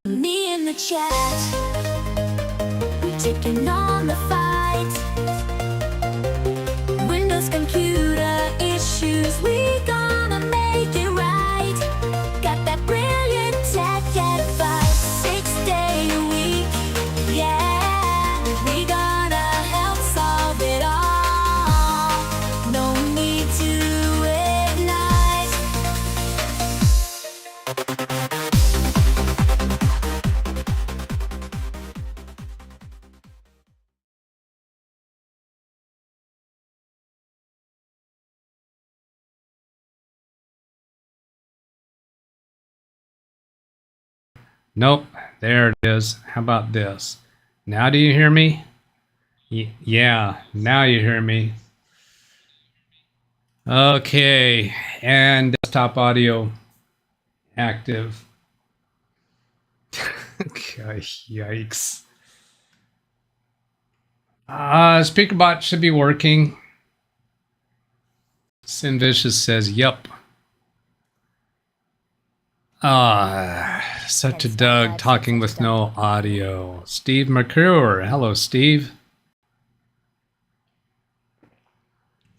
Me in the chat, we taking on the fight. Windows computer issues, we gonna make it right. Got that brilliant tech advice, 6-day a week. Yeah, we gonna help solve it all. No need to ignite. Nope, there it is. How about this? Now do you hear me? Yeah, now you hear me. Okay, and desktop audio active. Yikes. SpeakerBot should be working. Sinvicious says, yep. Such a Doug talking with no audio. Steve McClure. Hello, Steve.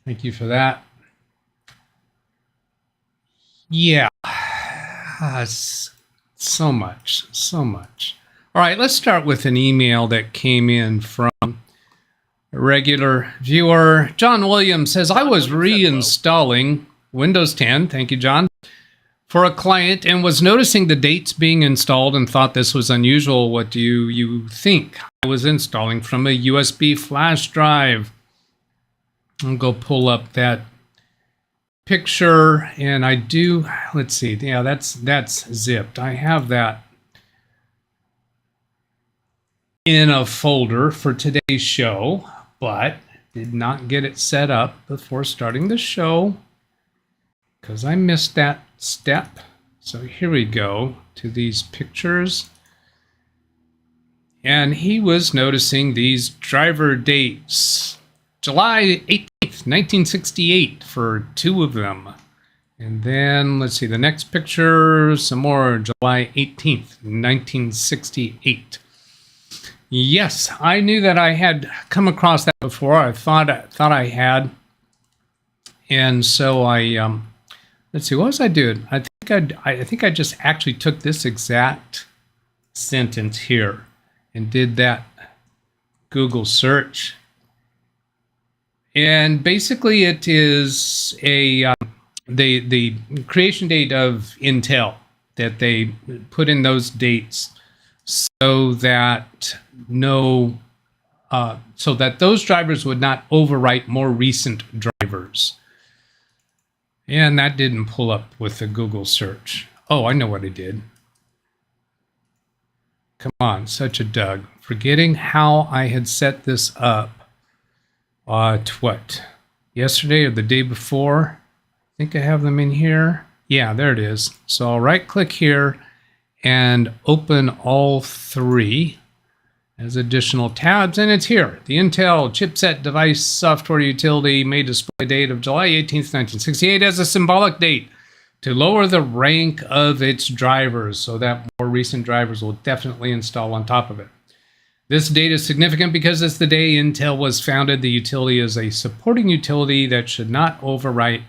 Thank you for that. Yeah. So much. All right, let's start with an email that came in from a regular viewer. John Williams says, I was reinstalling Windows 10. Thank you, John. For a client and was noticing the dates being installed and thought this was unusual. What do you think? I was installing from a USB flash drive. I'll go pull up that picture and I do, let's see. Yeah, that's zipped. I have that in a folder for today's show, but did not get it set up before starting the show because I missed that step. So here we go to these pictures. And he was noticing these driver dates. July 18th, 1968 for 2 of them. And then let's see, the next picture, some more, July 18th, 1968. Yes, I knew that I had come across that before. I thought I had. And so I let's see, what was I doing? I think I just actually took this exact sentence here and did that Google search. And basically it is a the creation date of Intel that they put in those dates so that so that those drivers would not overwrite more recent drivers. And that didn't pull up with the Google search. Oh, I know what I did. Come on, such a Doug. Forgetting how I had set this up. What? Yesterday or the day before? I think I have them in here. Yeah, there it is. So I'll right click here and open all 3 as additional tabs, and it's here. The Intel chipset device software utility may display date of July 18th, 1968 as a symbolic date to lower the rank of its drivers so that more recent drivers will definitely install on top of it. This date is significant because it's the day Intel was founded. The utility is a supporting utility that should not overwrite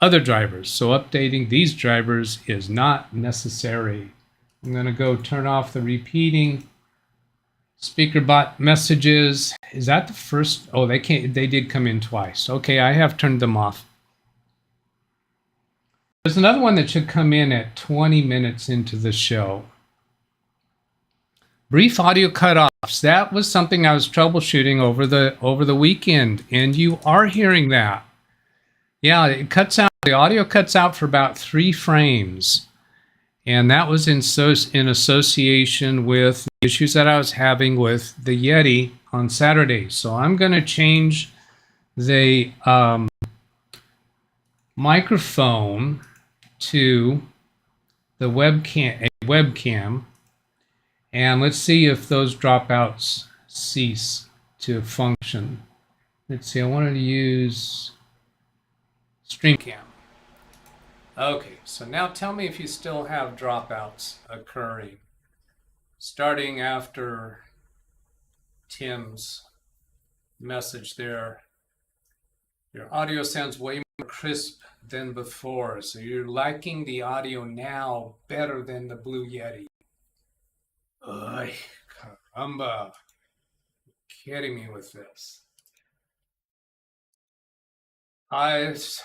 other drivers. So updating these drivers is not necessary. I'm going to go turn off the repeating SpeakerBot messages. Is that the first? Oh, they did come in twice. Okay, I have turned them off. There's another one that should come in at 20 minutes into the show. Brief audio cutoffs. That was something I was troubleshooting over the weekend, and you are hearing that. Yeah, it cuts out. The audio cuts out for about 3 frames. And that was in association with the issues that I was having with the Yeti on Saturday. So I'm going to change the microphone to the webcam. And let's see if those dropouts cease to function. Let's see, I wanted to use StreamCam. Okay, so now tell me if you still have dropouts occurring. starting after Tim's message there. Your audio sounds way more crisp than before, so you're liking the audio now better than the Blue Yeti. Ay, caramba. You're kidding me with this.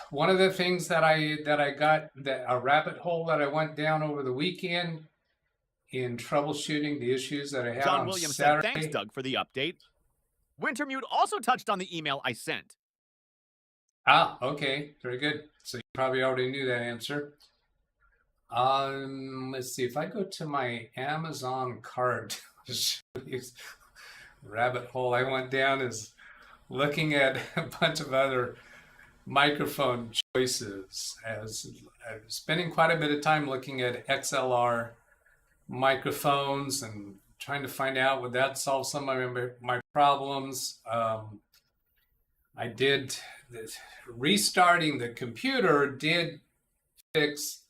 One of the things that I got, that a rabbit hole that I went down over the weekend in troubleshooting the issues that I had John on Williams Saturday. said, thanks, Doug, for the update. Wintermute also touched on the email I sent. Ah, okay, very good. So you probably already knew that answer. Let's see, if I go to my Amazon cart, rabbit hole I went down is looking at a bunch of other microphone choices. As I'm spending quite a bit of time looking at XLR microphones and trying to find out would that solve some of my problems. I did restarting the computer did fix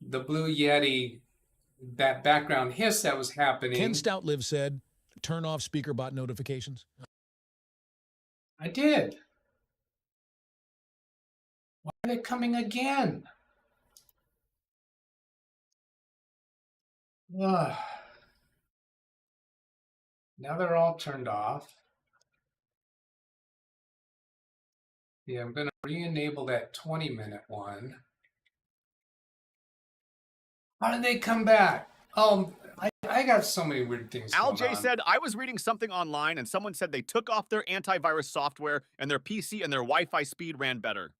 the Blue Yeti, that background hiss that was happening. Ken Stoutlive said, turn off speaker bot notifications. I did. Why are they coming again? Ugh. Now they're all turned off. Yeah, I'm going to re-enable that 20-minute one. How did they come back? Oh, I got so many weird things Al going J on. said, I was reading something online and someone said they took off their antivirus software and their PC and their Wi-Fi speed ran better.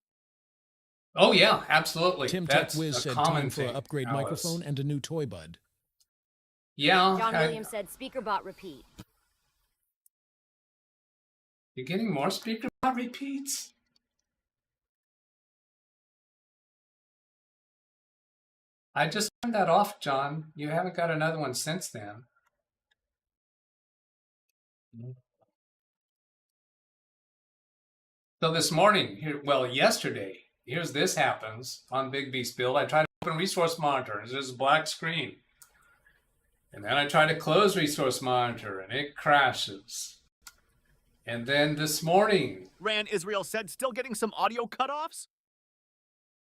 Oh, yeah, absolutely. Tim That's TechWiz a said common time for thing, an upgrade Alice. microphone and a new toy bud. Yeah. John Williams said, speaker bot repeat. You're getting more speaker bot repeats? I just turned that off, John. You haven't got another one since then. So this morning, yesterday, here's this happens on Big Beast Build. I try to open Resource Monitor, and there's a black screen. And then I try to close Resource Monitor, and it crashes. And then this morning... Rand Israel said, still getting some audio cutoffs?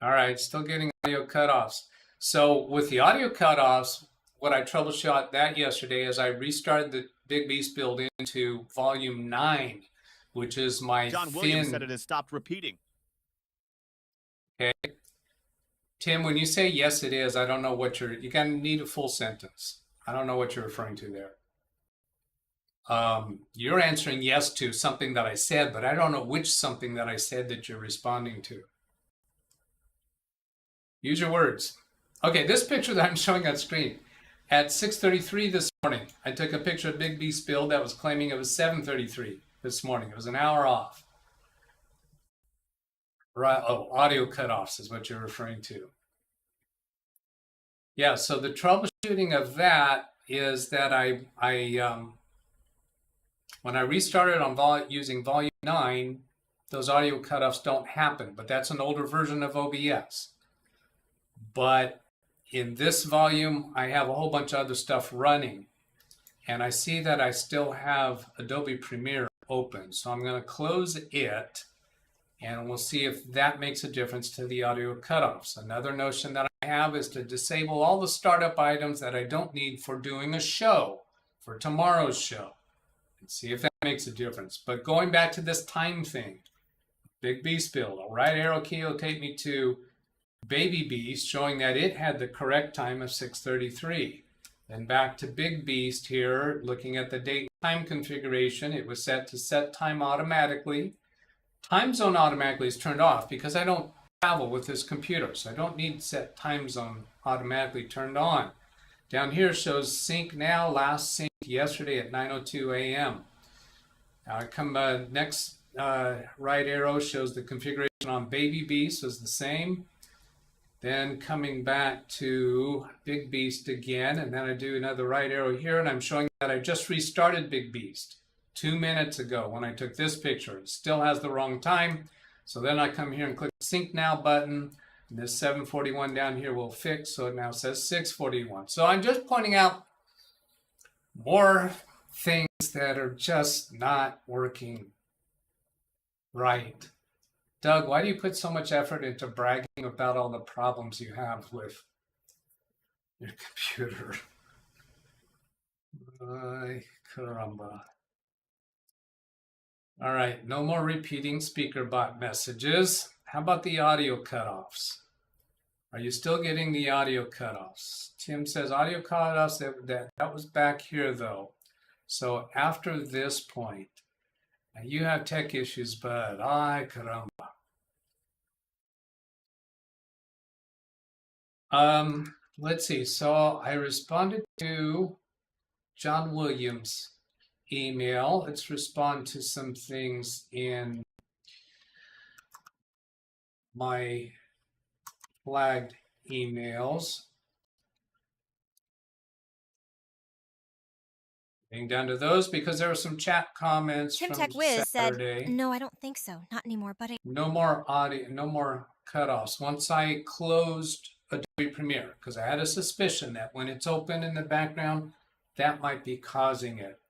All right, still getting audio cutoffs. So with the audio cutoffs, what I troubleshot that yesterday is I restarted the Big Beast Build into volume 9, which is my John Williams said it has stopped repeating. Okay. Tim, when you say yes, it is, I don't know what you're going to need a full sentence. I don't know what you're referring to there. You're answering yes to something that I said, but I don't know which something that I said that you're responding to. Use your words. Okay, this picture that I'm showing on screen, at 6:33 this morning, I took a picture of Big Beast Build that was claiming it was 7:33 this morning. It was an hour off. Right. Oh, audio cutoffs is what you're referring to. Yeah, so the troubleshooting of that is that when I restarted on using volume 9, those audio cutoffs don't happen, but that's an older version of OBS. But in this volume, I have a whole bunch of other stuff running, and I see that I still have Adobe Premiere open. So I'm going to close it, and we'll see if that makes a difference to the audio cutoffs. Another notion that I have is to disable all the startup items that I don't need for doing a show, for tomorrow's show, and see if that makes a difference. But going back to this time thing, Big Beast Build, a right arrow key will take me to Baby Beast, showing that it had the correct time of 6:33. Then back to Big Beast here, looking at the date and time configuration, it was set to set time automatically. Time zone automatically is turned off because I don't travel with this computer, so I don't need set time zone automatically turned on. Down here shows sync now, last synced yesterday at 9:02 a.m. Now I come next right arrow shows the configuration on Baby Beast was the same. Then coming back to Big Beast again, and then I do another right arrow here, and I'm showing that I just restarted Big Beast 2 minutes ago when I took this picture. It still has the wrong time. So then I come here and click the Sync Now button, and this 7:41 down here will fix, so it now says 6:41. So I'm just pointing out more things that are just not working right. Doug, why do you put so much effort into bragging about all the problems you have with your computer? Ay, caramba. All right, no more repeating speaker bot messages. How about the audio cutoffs? Are you still getting the audio cutoffs? Tim says audio cutoffs, that was back here though. So after this point, now you have tech issues, but ay caramba. Let's see. So I responded to John Williams' email. Let's respond to some things in my flagged emails. Getting down to those because there were some chat comments Tim from Tech Wiz Saturday. said, "No, I don't think so. Not anymore, buddy." No more audio, no more cutoffs. Once I closed Adobe Premiere, because I had a suspicion that when it's open in the background, that might be causing it.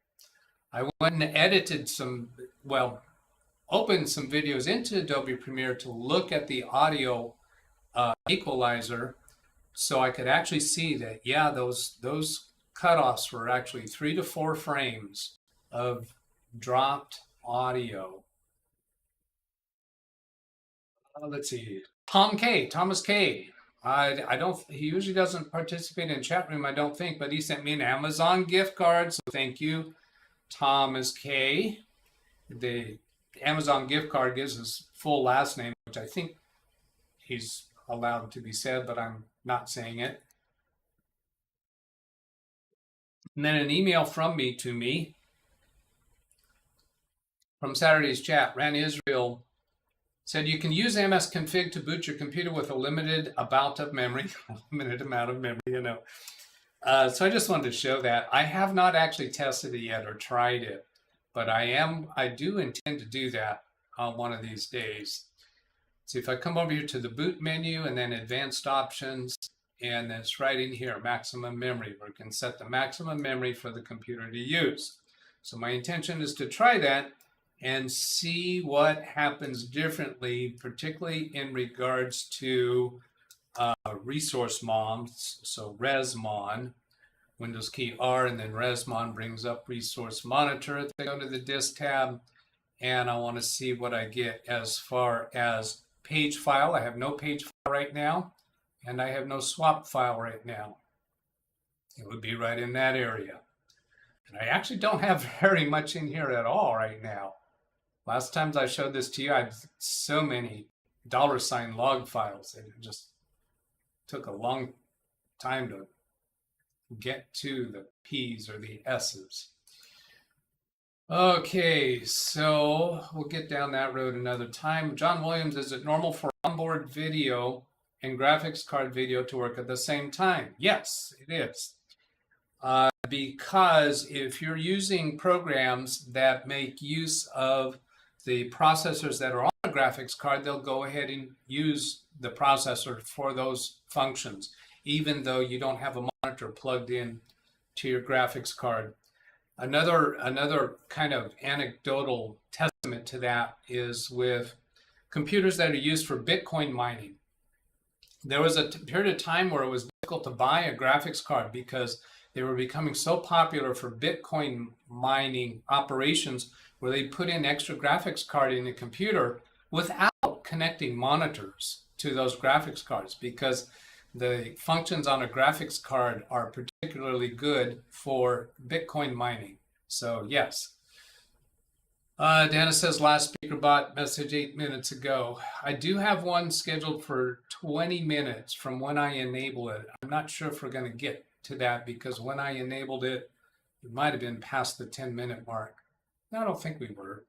I went and edited opened some videos into Adobe Premiere to look at the audio equalizer, so I could actually see that, yeah, those cutoffs were actually 3 to 4 frames of dropped audio. Let's see. Thomas K. He usually doesn't participate in chat room, I don't think, but he sent me an Amazon gift card. So thank you, Thomas K. The Amazon gift card gives his full last name, which I think he's allowed to be said, but I'm not saying it. And then an email from me to me from Saturday's chat. Ran Israel said you can use msconfig to boot your computer with a limited amount of memory, you know. So I just wanted to show that. I have not actually tested it yet or tried it, but I do intend to do that on one of these days. So if I come over here to the boot menu and then advanced options, and it's right in here, maximum memory. We can set the maximum memory for the computer to use. So my intention is to try that and see what happens differently, particularly in regards to resource mons. So resmon, Windows key R, and then resmon brings up resource monitor. They go to the disk tab, and I want to see what I get as far as page file. I have no page file right now, and I have no swap file right now. It would be right in that area. And I actually don't have very much in here at all right now. Last times I showed this to you, I had so many $ log files. It just took a long time to get to the P's or the S's. Okay, so we'll get down that road another time. John Williams, is it normal for onboard video and graphics card video to work at the same time? Yes, it is. Because if you're using programs that make use of the processors that are on a graphics card, they'll go ahead and use the processor for those functions, even though you don't have a monitor plugged in to your graphics card. Another kind of anecdotal testament to that is with computers that are used for Bitcoin mining. There was a period of time where it was difficult to buy a graphics card because they were becoming so popular for Bitcoin mining operations, where they put in extra graphics card in the computer without connecting monitors to those graphics cards, because the functions on a graphics card are particularly good for Bitcoin mining. So yes. Dana says last speaker bot message 8 minutes ago. I do have one scheduled for 20 minutes from when I enable it. I'm not sure if we're going to get to that, because when I enabled it, it might have been past the 10-minute mark. No, I don't think we were.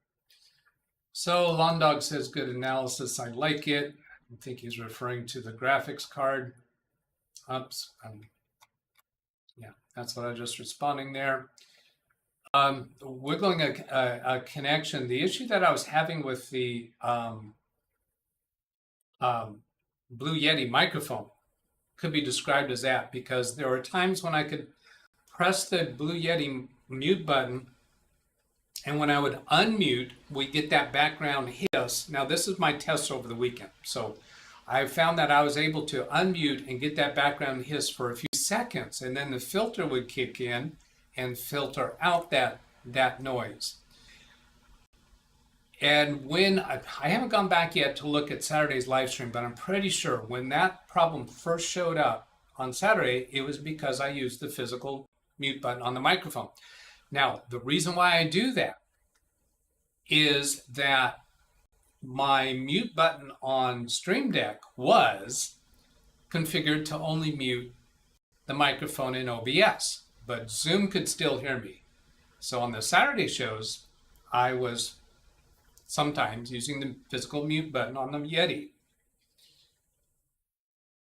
So Londog says good analysis. I like it. I think he's referring to the graphics card. Oops. Yeah, that's what I was just responding there. Wiggling a connection. The issue that I was having with the Blue Yeti microphone could be described as that, because there were times when I could press the Blue Yeti mute button, and when I would unmute, we get that background hiss. Now this is my test over the weekend. So I found that I was able to unmute and get that background hiss for a few seconds, and then the filter would kick in and filter out that noise. And when I haven't gone back yet to look at Saturday's live stream, but I'm pretty sure when that problem first showed up on Saturday, it was because I used the physical mute button on the microphone. Now, the reason why I do that is that my mute button on Stream Deck was configured to only mute the microphone in OBS, but Zoom could still hear me. So on the Saturday shows, I was sometimes using the physical mute button on the Yeti.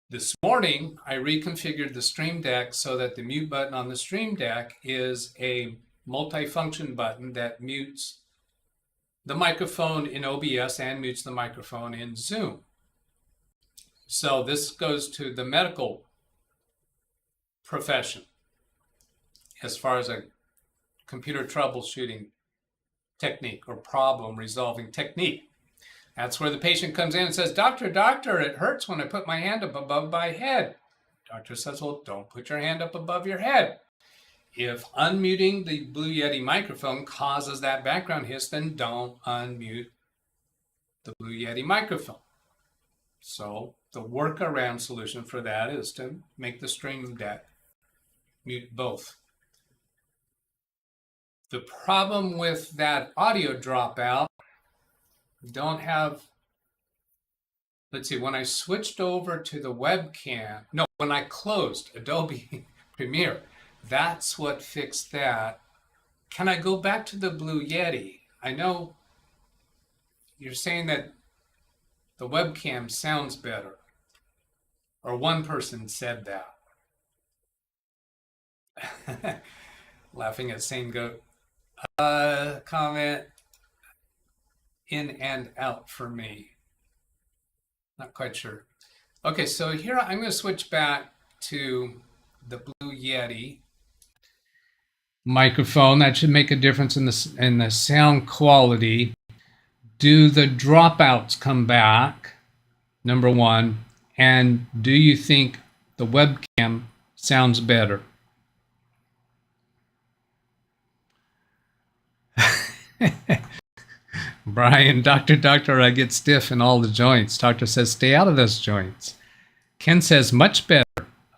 This morning, I reconfigured the Stream Deck so that the mute button on the Stream Deck is a multifunction button that mutes the microphone in OBS and mutes the microphone in Zoom. So this goes to the medical profession as far as a computer troubleshooting technique or problem resolving technique. That's where the patient comes in and says, doctor, it hurts when I put my hand up above my head. Doctor says, well, don't put your hand up above your head. If unmuting the Blue Yeti microphone causes that background hiss, then don't unmute the Blue Yeti microphone. So the workaround solution for that is to make the Stream Deck mute both. The problem with that audio dropout, don't have, let's see, when I switched over to the webcam, no, when I closed Adobe Premiere, that's what fixed that. Can I go back to the Blue Yeti? I know you're saying that the webcam sounds better, or one person said that. Laughing at Same Goat. Comment in and out for me. Not quite sure. Okay, so here I'm going to switch back to the Blue Yeti microphone. That should make a difference in the sound quality. Do the dropouts come back? Number one. And do you think the webcam sounds better? Brian, doctor, I get stiff in all the joints. Doctor says, stay out of those joints. Ken says, much better.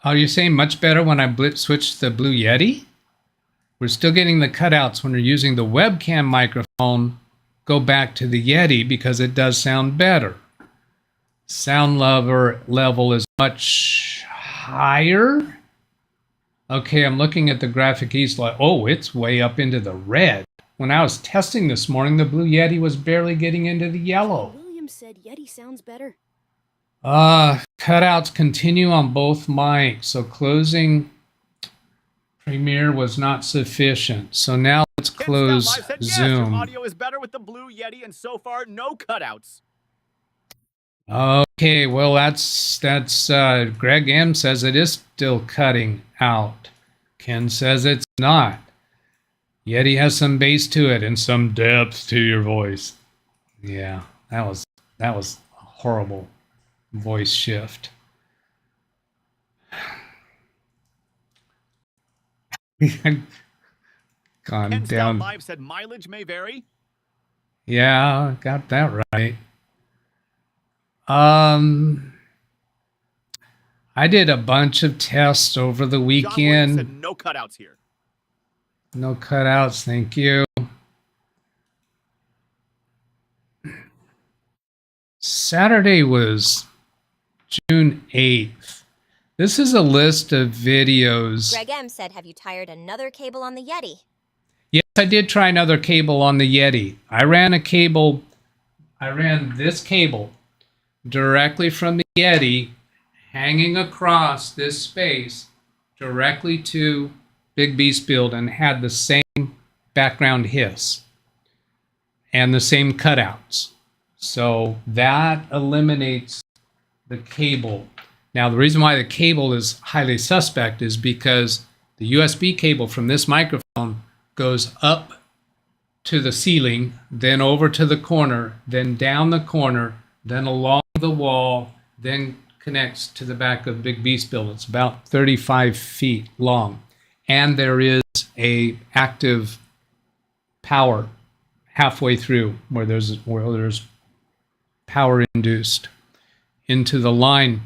Are you saying much better when I switch to the Blue Yeti? We're still getting the cutouts when you're using the webcam microphone. Go back to the Yeti because it does sound better. Sound level is much higher. Okay, I'm looking at the graphic east. Oh, it's way up into the red. When I was testing this morning, the Blue Yeti was barely getting into the yellow. William said Yeti sounds better. Cutouts continue on both mics. So closing Premiere was not sufficient. So now let's close Live said, Zoom. Yes, your audio is better with the Blue Yeti, and so far, no cutouts. Okay, well, that's Greg M says it is still cutting out. Ken says it's not. Yeti has some bass to it and some depth to your voice. Yeah, that was a horrible voice shift. Gone Ken down. Live said mileage may vary. Yeah, got that right. I did a bunch of tests over the John Williams weekend. said no cutouts here. No cutouts, thank you. Saturday was June 8th. This is a list of videos. Greg M said, have you tired another cable on the Yeti? Yes, I did try another cable on the Yeti. I ran this cable directly from the Yeti, hanging across this space directly to Big Beast Build, and had the same background hiss and the same cutouts. So that eliminates the cable. Now, the reason why the cable is highly suspect is because The USB cable from this microphone goes up to the ceiling, then over to the corner, then down the corner, then along the wall, then connects to the back of Big Beast Build. It's about 35 feet long. And there is a active power halfway through where there's power induced into the line.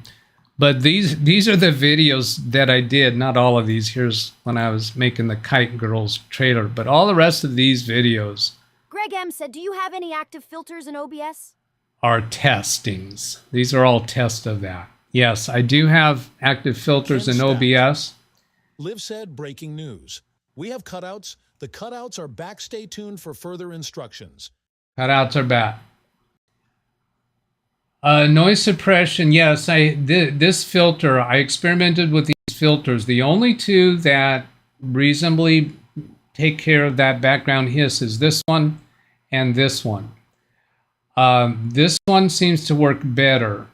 But these are the videos that I did, not all of these. Here's when I was making the Kite Girls trailer, but all the rest of these videos Greg M said, do you have any active filters in OBS? are testings. These are all tests of that. Yes, I do have active filters in OBS. Liv said, breaking news. We have cutouts. The cutouts are back. Stay tuned for further instructions. Cutouts are back. Noise suppression, yes. This filter, I experimented with these filters. The only two that reasonably take care of that background hiss is this one and this one. This one seems to work better.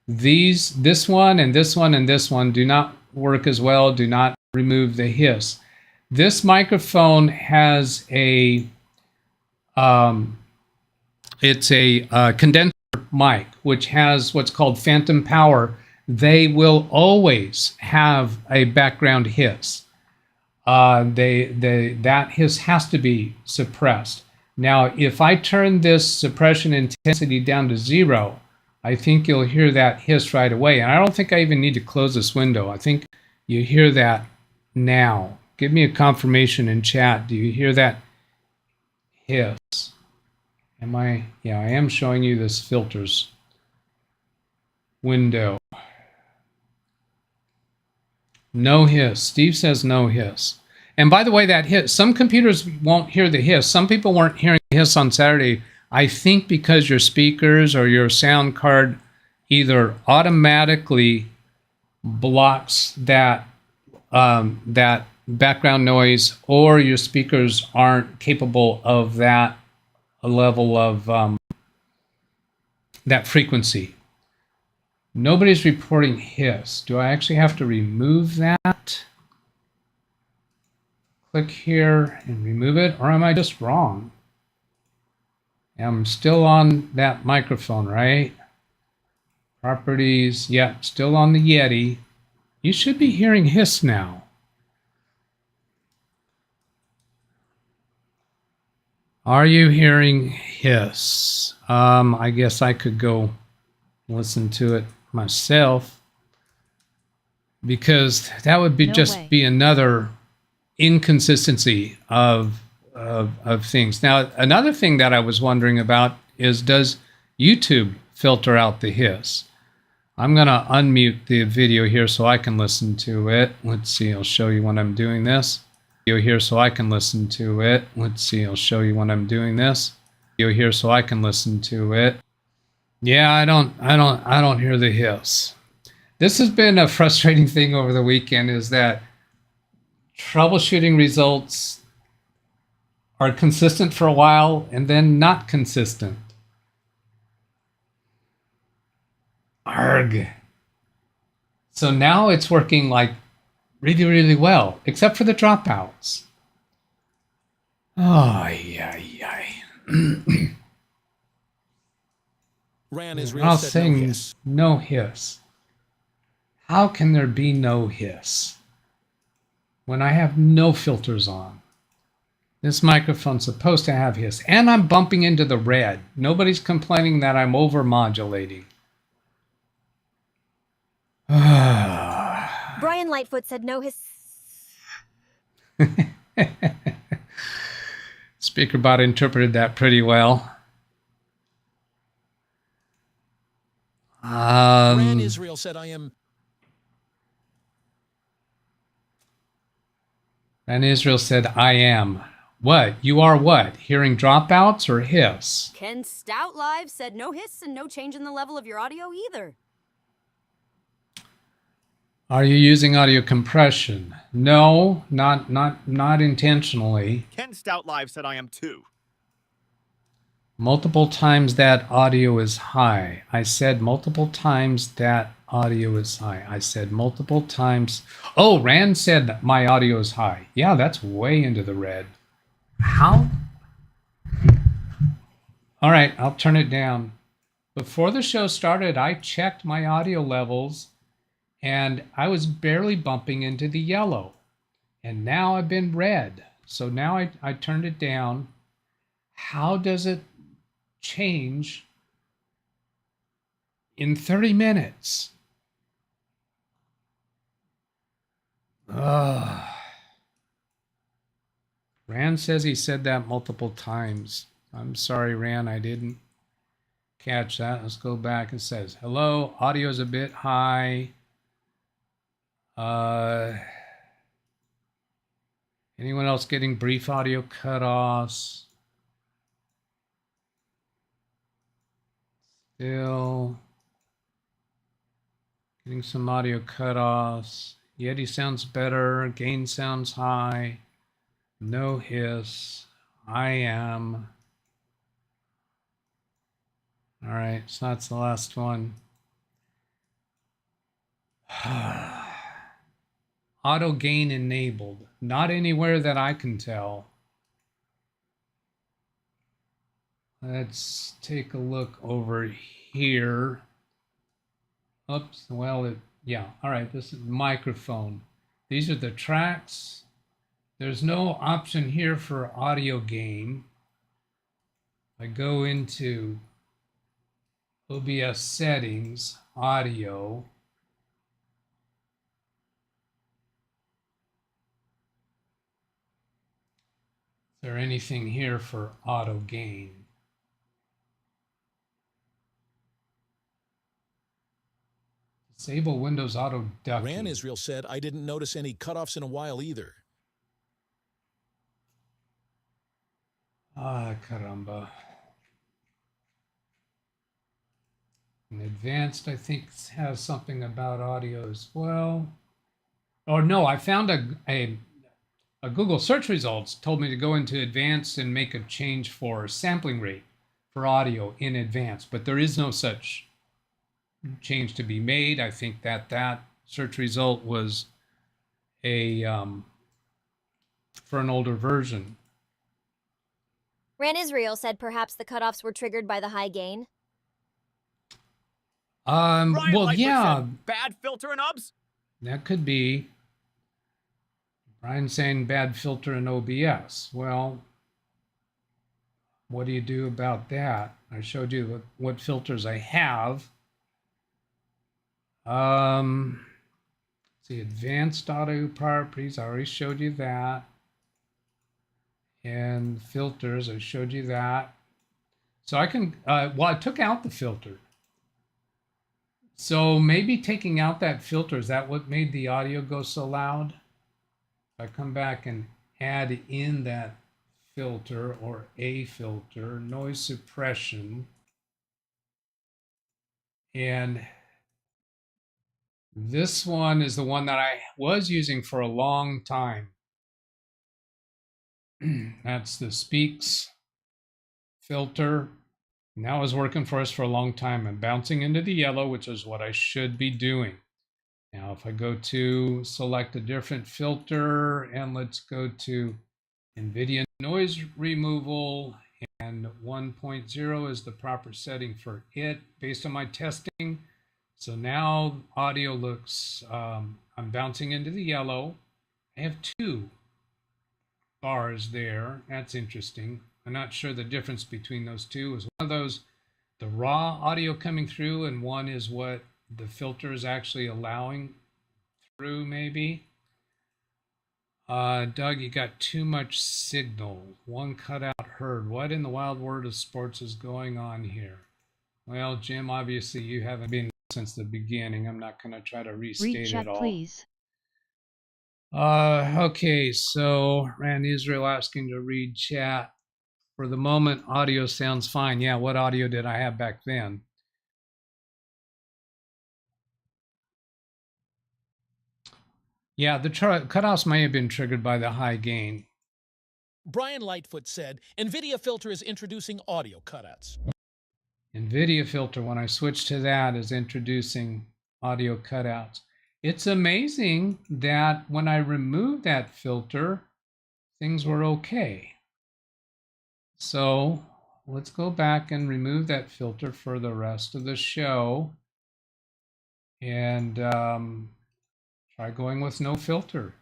This one and this one and this one do not work as well, do not remove the hiss. This microphone has a it's a condenser mic, which has what's called phantom power. They will always have a background hiss. That hiss has to be suppressed. Now, if I turn this suppression intensity down to 0, I think you'll hear that hiss right away. And I don't think I even need to close this window. I think you hear that now. Give me a confirmation in chat. Do you hear that hiss? Yeah, I am showing you this filters window. No hiss. Steve says no hiss. And by the way, that hiss, some computers won't hear the hiss. Some people weren't hearing the hiss on Saturday. I think because your speakers or your sound card either automatically blocks that that background noise, or your speakers aren't capable of that level of that frequency. Nobody's reporting hiss. Do I actually have to remove that? Click here and remove it, or am I just wrong? I'm still on that microphone, right? Properties, yeah, still on the Yeti. You should be hearing hiss now. Are you hearing hiss? I guess I could go listen to it myself, because that would be be another inconsistency of things. Now, another thing that I was wondering about is, does YouTube filter out the hiss? I'm going to unmute the video here so I can listen to it. Let's see, I'll show you when I'm doing this. Here so I can listen to it. Let's see, I'll show you when I'm doing this. Here so I can listen to it. Yeah, I don't hear the hiss. This has been a frustrating thing over the weekend, is that troubleshooting results are consistent for a while and then not consistent. Arg. So now it's working like really, really well, except for the dropouts. Oh, yeah. Ran is I'll say no hiss. How can there be no hiss when I have no filters on? This microphone's supposed to have hiss, and I'm bumping into the red. Nobody's complaining that I'm over modulating. Brian Lightfoot said no hiss. SpeakerBot interpreted that pretty well. Ran Israel said, I am. And Israel said, I am. What? You are what? Hearing dropouts or hiss? Ken Stout Live said no hiss and no change in the level of your audio either. Are you using audio compression? No, not intentionally. Ken Stout Live said I am too. Multiple times that audio is high. I said multiple times that audio is high. I said multiple times. Oh, Rand said my audio is high. Yeah, that's way into the red. How? All right, I'll turn it down. Before the show started, I checked my audio levels and I was barely bumping into the yellow. And now I've been red. So now I turned it down. How does it change in 30 minutes? Ugh. Rand says he said that multiple times. I'm sorry, Rand, I didn't catch that. Let's go back. It says, hello, audio's a bit high. Anyone else getting brief audio cutoffs? Still getting some audio cutoffs. Yeti sounds better. Gain sounds high. No hiss. I am. All right, so that's the last one. Auto gain enabled. Not anywhere that I can tell. Let's take a look over here. Oops, well, yeah, all right, this is microphone. These are the tracks. There's no option here for audio gain. I go into OBS settings, audio. Is there anything here for auto gain? Disable Windows auto ducking. Ran Israel said, I didn't notice any cutoffs in a while either. Ah, caramba. And advanced, I think, has something about audio as well. Or no, I found a Google search results told me to go into advanced and make a change for sampling rate for audio in advanced, but there is no such change to be made. I think that search result was a for an older version. Ran Israel said perhaps the cutoffs were triggered by the high gain. Brian Well, Lightfoot yeah, said, bad filter and UBS? that could be. Brian saying bad filter in OBS. Well, what do you do about that? I showed you what filters I have. See, advanced audio properties, I already showed you that. And filters, I showed you that. So I can, well, I took out the filter. So maybe taking out that filter, is that what made the audio go so loud? If I come back and add in that filter or a filter, noise suppression, and this one is the one that I was using for a long time. That's the Speaks filter. And that was working for us for a long time and bouncing into the yellow, which is what I should be doing. Now, if I go to select a different filter and let's go to NVIDIA noise removal, and 1.0 is the proper setting for it based on my testing. So now audio looks, I'm bouncing into the yellow. I have two bars there. That's interesting. I'm not sure the difference between those two. Is one of those the raw audio coming through, and one is what the filter is actually allowing through, maybe. Doug, you got too much signal. One cutout heard. What in the wild world of sports is going on here? Well, Jim, obviously you haven't been since the beginning. I'm not going to try to restate it all. Please. Okay, so Rand Israel asking to read chat. For the moment, audio sounds fine. Yeah, what audio did I have back then? Yeah, the cutoffs may have been triggered by the high gain. Brian Lightfoot said, NVIDIA filter is introducing audio cutouts. NVIDIA filter, when I switch to that, is introducing audio cutouts. It's amazing that when I removed that filter, things were okay. So let's go back and remove that filter for the rest of the show and try going with no filter.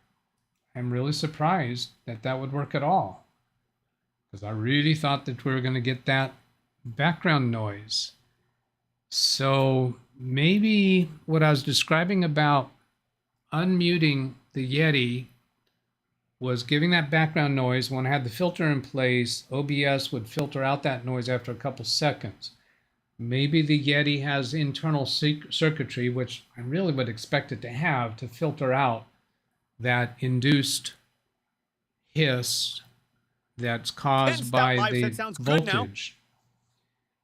I'm really surprised that that would work at all, because I really thought that we were going to get that background noise. So maybe what I was describing about unmuting the Yeti was giving that background noise. When I had the filter in place, OBS would filter out that noise after a couple seconds. Maybe the Yeti has internal circuitry, which I really would expect it to have, to filter out that induced hiss that's caused by the voltage.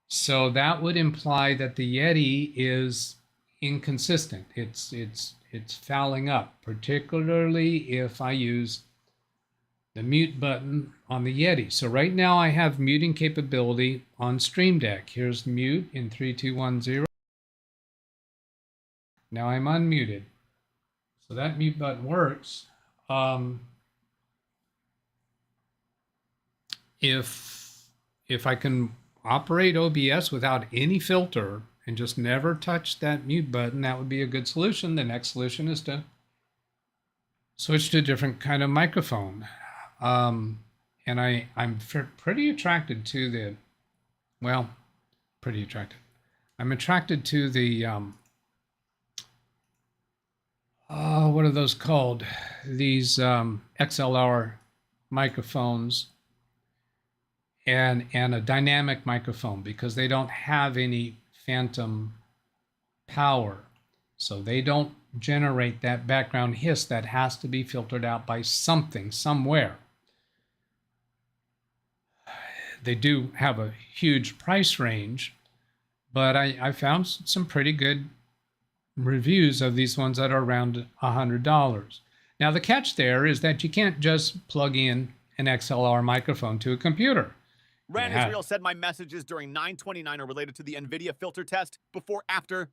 So that would imply that the Yeti is inconsistent. It's fouling up, particularly if I use the mute button on the Yeti. So right now I have muting capability on Stream Deck. Here's mute in 3, 2, 1, 0. Now I'm unmuted. So that mute button works. If I can operate OBS without any filter and just never touch that mute button, that would be a good solution. The next solution is to switch to a different kind of microphone. And I'm pretty attracted to the, well, pretty attracted. I'm attracted to the, what are those called? These XLR microphones and a dynamic microphone, because they don't have any phantom power. So they don't generate that background hiss that has to be filtered out by something, somewhere. They do have a huge price range, but I found some pretty good reviews of these ones that are around $100. Now the catch there is that you can't just plug in an XLR microphone to a computer. Ran Israel said my messages during 929 are related to the NVIDIA filter test. Before, after.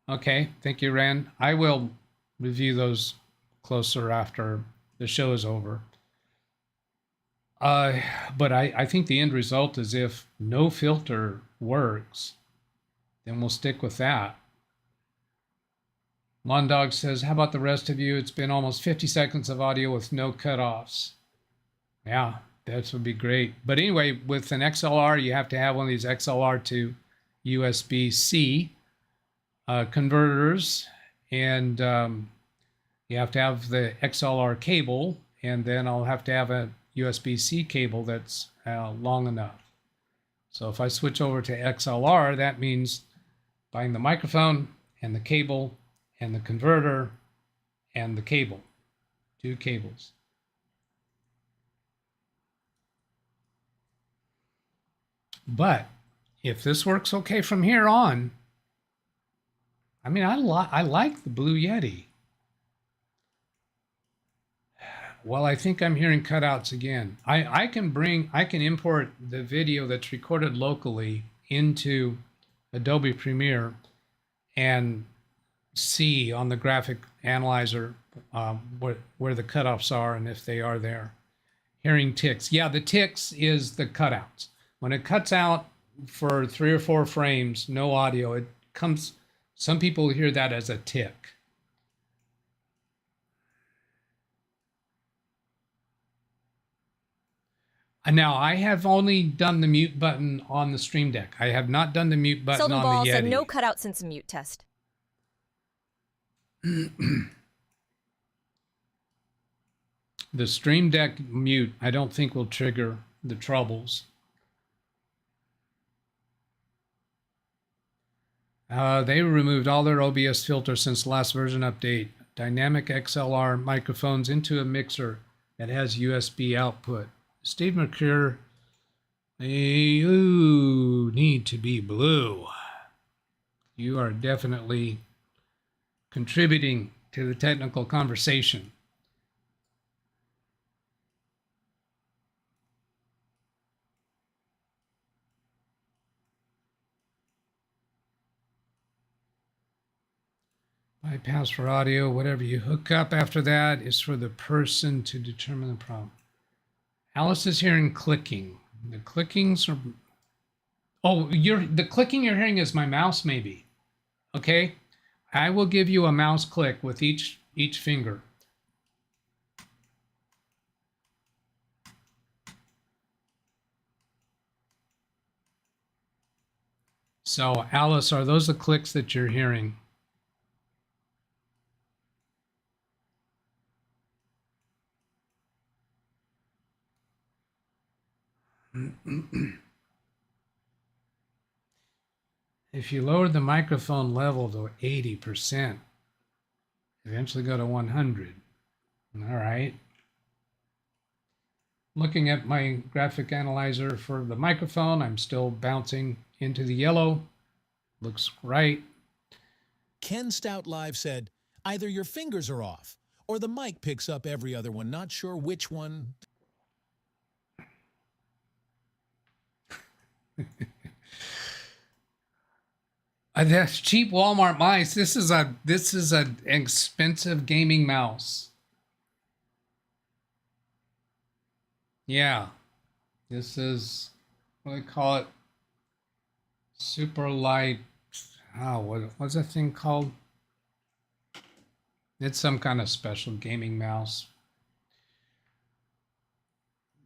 Okay, thank you, Ran. I will review those closer after the show is over. But I think the end result is, if no filter works, then we'll stick with that. Lawn Dog says, how about the rest of you? It's been almost 50 seconds of audio with no cutoffs. Yeah, that would be great. But anyway, with an XLR, you have to have one of these XLR to USB-C converters, and you have to have the XLR cable, and then I'll have to have a USB-C cable that's long enough. So if I switch over to XLR, that means buying the microphone and the cable and the converter and the cable, 2 cables. But if this works okay from here on, I mean, I like the Blue Yeti. Well, I think I'm hearing cutouts again. I can import the video that's recorded locally into Adobe Premiere and see on the graphic analyzer where the cutoffs are and if they are there. Hearing ticks. Yeah, the ticks is the cutouts. When it cuts out for 3 or 4 frames, no audio, it comes, some people hear that as a tick. And now I have only done the mute button on the Stream Deck. I have not done the mute button Selden on Ball the Yeti. said no cutout since a mute test. The Stream Deck mute, I don't think will trigger the troubles. They removed all their OBS filters since the last version update. Dynamic XLR microphones into a mixer that has USB output. Steve McCure, you need to be blue. You are definitely contributing to the technical conversation. Bypass for audio, whatever you hook up after that is for the person to determine the problem. Alice is hearing clicking. The clickings are... Oh, the clicking you're hearing is my mouse, maybe. Okay? I will give you a mouse click with each finger. So, Alice, are those the clicks that you're hearing? If you lower the microphone level to 80%, eventually go to 100. All right. Looking at my graphic analyzer for the microphone, I'm still bouncing into the yellow. Looks right. Ken Stout Live said, either your fingers are off or the mic picks up every other one. Not sure which one. That's cheap Walmart mice. This is an expensive gaming mouse. Yeah, this is what do they call it? Super light. Oh, what's that thing called? It's some kind of special gaming mouse,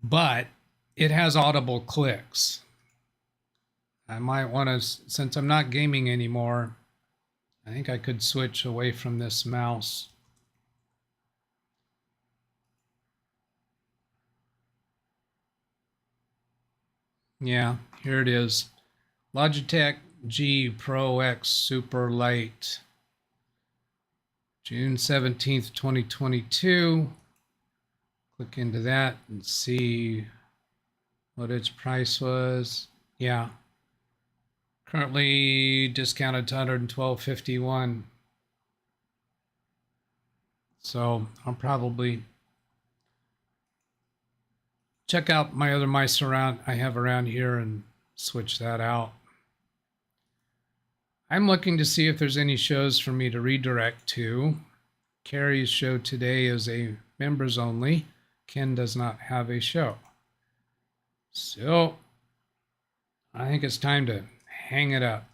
but it has audible clicks. I might want to, since I'm not gaming anymore, I think I could switch away from this mouse. Yeah, here it is. Logitech G Pro X Super Light. June 17th, 2022. Click into that and see what its price was. Yeah. Currently discounted to $112.51. So I'll probably check out my other mice I have around here and switch that out. I'm looking to see if there's any shows for me to redirect to. Carrie's show today is a members only. Ken does not have a show. So I think it's time to hang it up.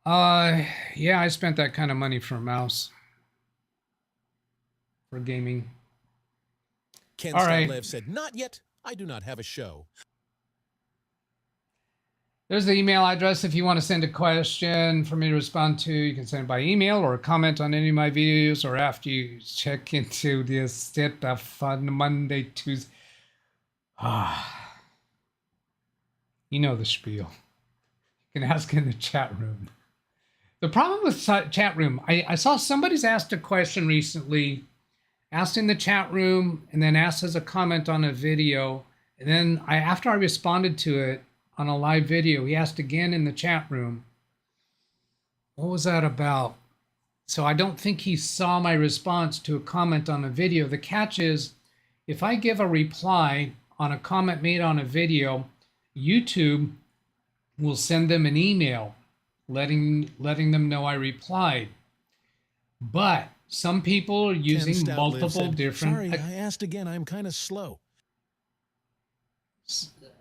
Yeah, I spent that kind of money for a mouse. For gaming. Ken All right. Statlev said, not yet. I do not have a show. There's the email address if you want to send a question for me to respond to. You can send it by email or comment on any of my videos, or after you check into this stuff on Monday, Tuesday. You know the spiel. You can ask in the chat room. The problem with chat room, I saw somebody's asked a question recently, asked in the chat room, and then asked as a comment on a video. And then after I responded to it on a live video, he asked again in the chat room. What was that about? So I don't think he saw my response to a comment on a video. The catch is, if I give a reply on a comment made on a video, YouTube will send them an email letting them know I replied. But some people are using multiple different... Sorry, I asked again. I'm kind of slow.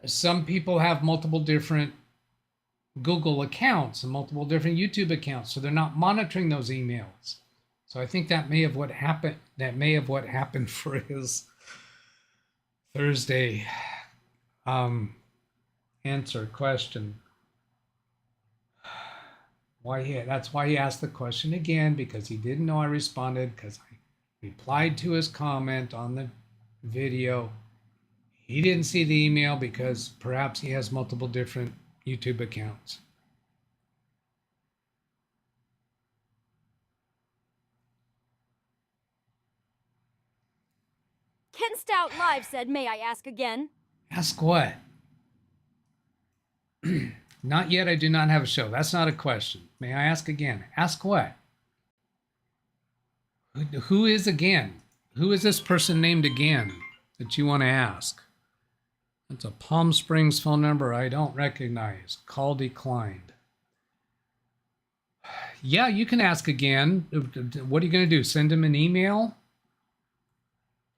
Some people have multiple different Google accounts and multiple different YouTube accounts, so they're not monitoring those emails. So I think that may have what happened. That may have what happened for his Thursday answer question. That's why he asked the question again, because he didn't know I responded, because I replied to his comment on the video. He didn't see the email because perhaps he has multiple different YouTube accounts. Ken Stout Live said, may I ask again? Ask what? Not yet, I do not have a show. That's not a question. May I ask again? Ask what? Who is again? Who is this person named again that you want to ask? That's a Palm Springs phone number I don't recognize. Call declined. Yeah, you can ask again. What are you going to do? Send him an email?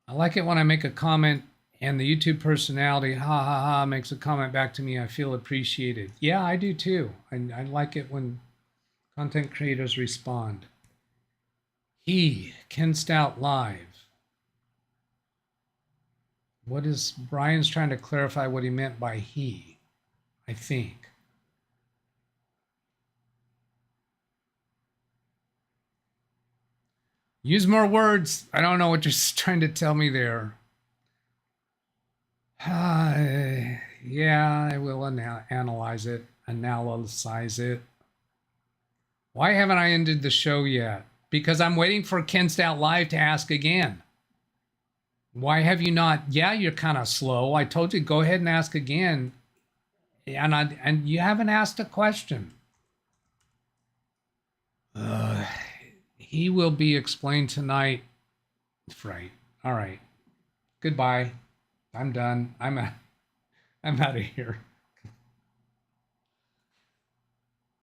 I like it when I make a comment and the YouTube personality, ha ha ha, makes a comment back to me. I feel appreciated. Yeah, I do too. I like it when content creators respond. Ken Stout Live. What is Brian's trying to clarify what he meant by he, I think. Use more words. I don't know what you're trying to tell me there. Yeah, I will analyze it, analyze it. Why haven't I ended the show yet? Because I'm waiting for Ken Stout Live to ask again. Why have you not? Yeah, you're kind of slow. I told you go ahead and ask again, and you haven't asked a question. He will be explained tonight. Right. All right. Goodbye. I'm done. I'm out of here.